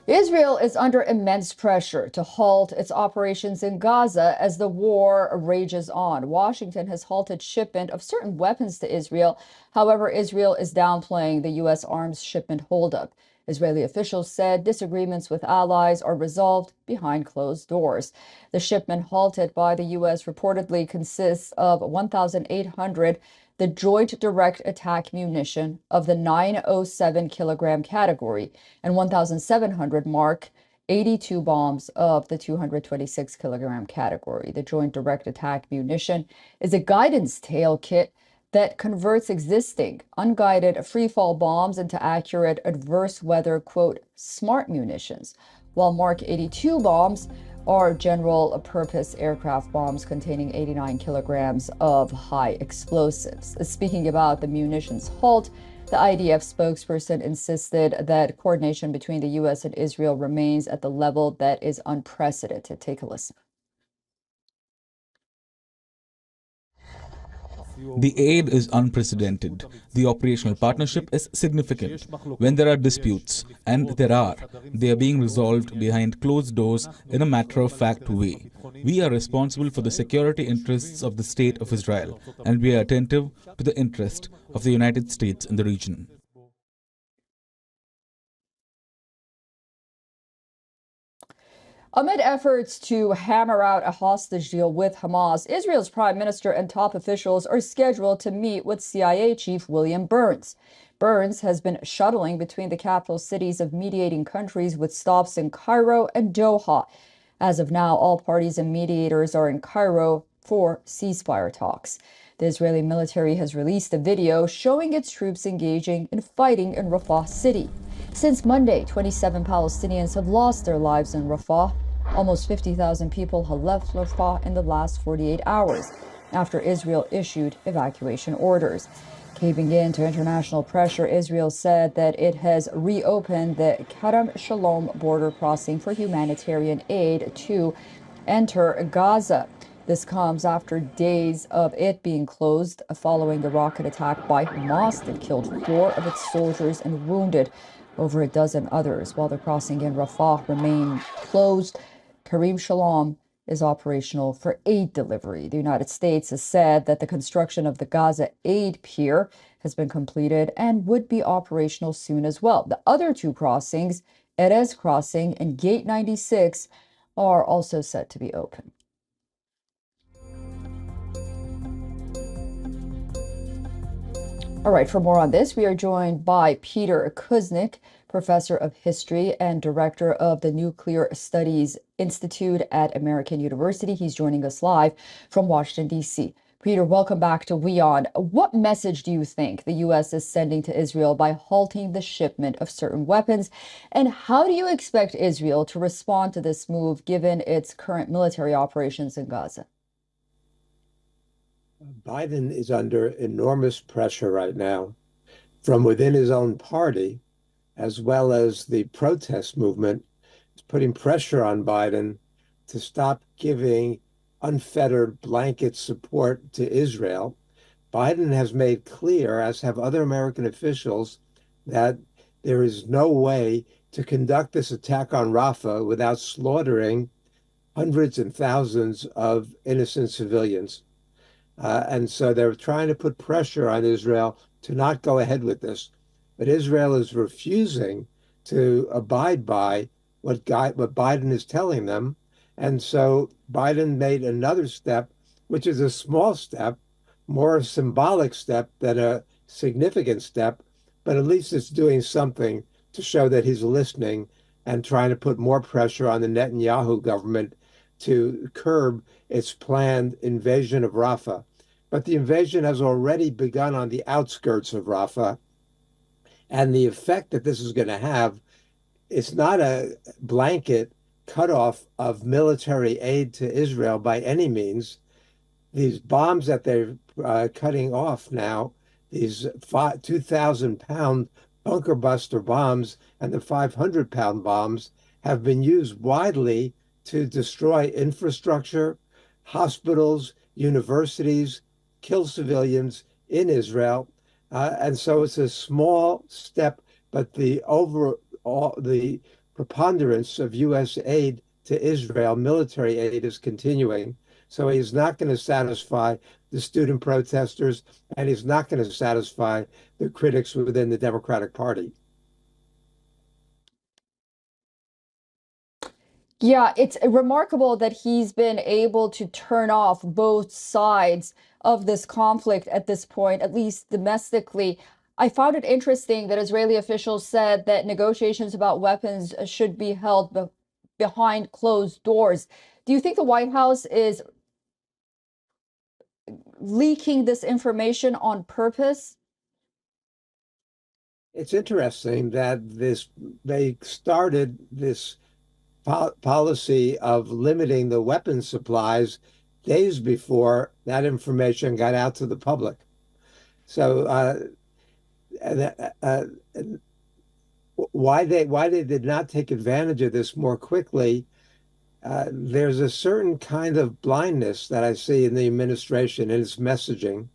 Israel is under immense pressure to halt its operations in Gaza as the war rages on. Washington has halted shipment of certain weapons to Israel. However, Israel is downplaying the U.S. arms shipment holdup. Israeli officials said disagreements with allies are resolved behind closed doors. The shipment halted by the U.S. reportedly consists of 1,800 the Joint Direct Attack munition of the 907 kilogram category and 1,700 Mark 82 bombs of the 226 kilogram category. The Joint Direct Attack munition is a guidance tail kit that converts existing unguided freefall bombs into accurate adverse weather, quote, smart munitions, while Mark 82 bombs are general purpose aircraft bombs containing 89 kilograms of high explosives. Speaking about the munitions halt, the IDF spokesperson insisted that coordination between the U.S. and Israel remains at the level that is unprecedented. Take a listen. The aid is unprecedented. The operational partnership is significant. When there are disputes, and there are, they are being resolved behind closed doors in a matter-of-fact way. We are responsible for the security interests of the State of Israel, and we are attentive to the interest of the United States in the region. Amid efforts to hammer out a hostage deal with Hamas, Israel's prime minister and top officials are scheduled to meet with CIA Chief William Burns. Burns has been shuttling between the capital cities of mediating countries with stops in Cairo and Doha. As of now, all parties and mediators are in Cairo for ceasefire talks. The Israeli military has released a video showing its troops engaging in fighting in Rafah city. Since Monday, 27 Palestinians have lost their lives in Rafah. Almost 50,000 people have left Rafah in the last 48 hours after Israel issued evacuation orders. Caving in to international pressure, Israel said that it has reopened the Kerem Shalom border crossing for humanitarian aid to enter Gaza. This comes after days of it being closed following the rocket attack by Hamas that killed 4 of its soldiers and wounded over a dozen others, while the crossing in Rafah remained closed. Kerem Shalom is operational for aid delivery. The United States has said that the construction of the Gaza aid pier has been completed and would be operational soon as well. The other 2 crossings, Erez Crossing and Gate 96, are also set to be open. All right, for more on this, we are joined by Peter Kuznick, professor of history and director of the Nuclear Studies Institute at American University. He's joining us live from Washington, D.C. Peter, welcome back to WION. What message do you think the U.S. is sending to Israel by halting the shipment of certain weapons? And how do you expect Israel to respond to this move given its current military operations in Gaza? Biden is under enormous pressure right now from within his own party, as well as the protest movement. It's putting pressure on Biden to stop giving unfettered blanket support to Israel. Biden has made clear, as have other American officials, that there is no way to conduct this attack on Rafah without slaughtering hundreds and thousands of innocent civilians. And so they're trying to put pressure on Israel to not go ahead with this. But Israel is refusing to abide by what Biden is telling them. And so Biden made another step, which is a small step, more a symbolic step than a significant step, but at least it's doing something to show that he's listening and trying to put more pressure on the Netanyahu government to curb its planned invasion of Rafah. But the invasion has already begun on the outskirts of Rafah. And the effect that this is going to have, it's not a blanket cutoff of military aid to Israel by any means. These bombs that they're cutting off now, these 2,000-pound bunker buster bombs and the 500-pound bombs, have been used widely to destroy infrastructure, hospitals, universities, kill civilians in Israel. And so it's a small step, but the preponderance of U.S. aid to Israel, military aid, is continuing. So he's not going to satisfy the student protesters, and he's not going to satisfy the critics within the Democratic Party. Yeah, it's remarkable that he's been able to turn off both sides of this conflict at this point, at least domestically. I found it interesting that Israeli officials said that negotiations about weapons should be held behind closed doors. Do you think the White House is leaking this information on purpose? It's interesting that they started this policy of limiting the weapons supplies days before that information got out to the public. So why they did not take advantage of this more quickly? There's a certain kind of blindness that I see in the administration and its messaging.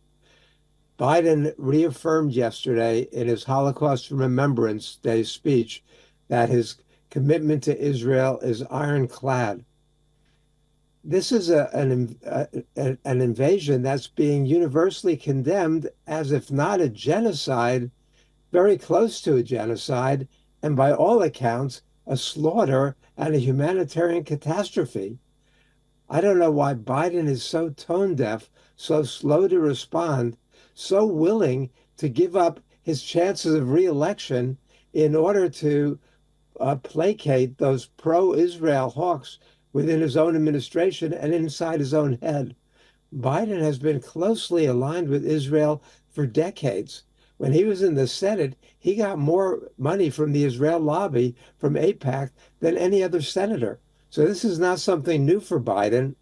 Biden reaffirmed yesterday in his Holocaust Remembrance Day speech that his commitment to Israel is ironclad. This is an invasion that's being universally condemned as if not a genocide, very close to a genocide, and by all accounts, a slaughter and a humanitarian catastrophe. I don't know why Biden is so tone deaf, so slow to respond, so willing to give up his chances of reelection in order to placate those pro-Israel hawks within his own administration and inside his own head. Biden has been closely aligned with Israel for decades. When he was in the Senate, he got more money from the Israel lobby, from AIPAC, than any other senator. So this is not something new for Biden.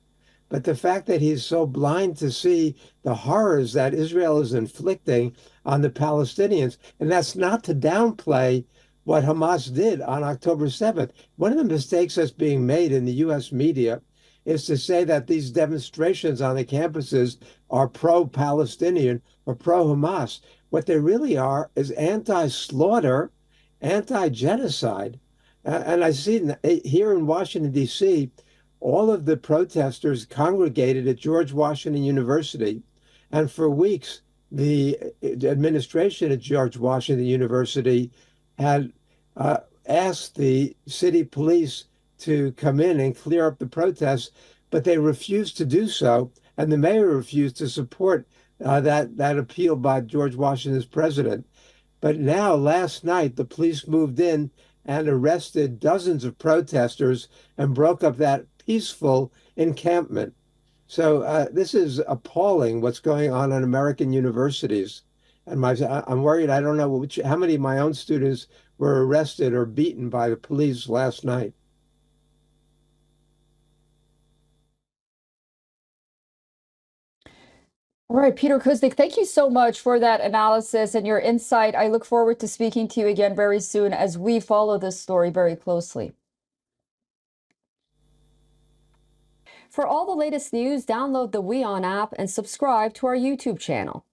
But the fact that he's so blind to see the horrors that Israel is inflicting on the Palestinians, and that's not to downplay what Hamas did on October 7th. One of the mistakes that's being made in the U.S. media is to say that these demonstrations on the campuses are pro-Palestinian or pro-Hamas. What they really are is anti-slaughter, anti-genocide. And I see here in Washington, D.C., all of the protesters congregated at George Washington University. And for weeks, the administration at George Washington University had asked the city police to come in and clear up the protests, but they refused to do so. And the mayor refused to support that appeal by George Washington's president. But now, last night, the police moved in and arrested dozens of protesters and broke up that peaceful encampment. So this is appalling what's going on in American universities. And I'm worried, I don't know how many of my own students were arrested or beaten by the police last night. All right, Peter Kuznick, thank you so much for that analysis and your insight. I look forward to speaking to you again very soon as we follow this story very closely. For all the latest news, download the WION app and subscribe to our YouTube channel.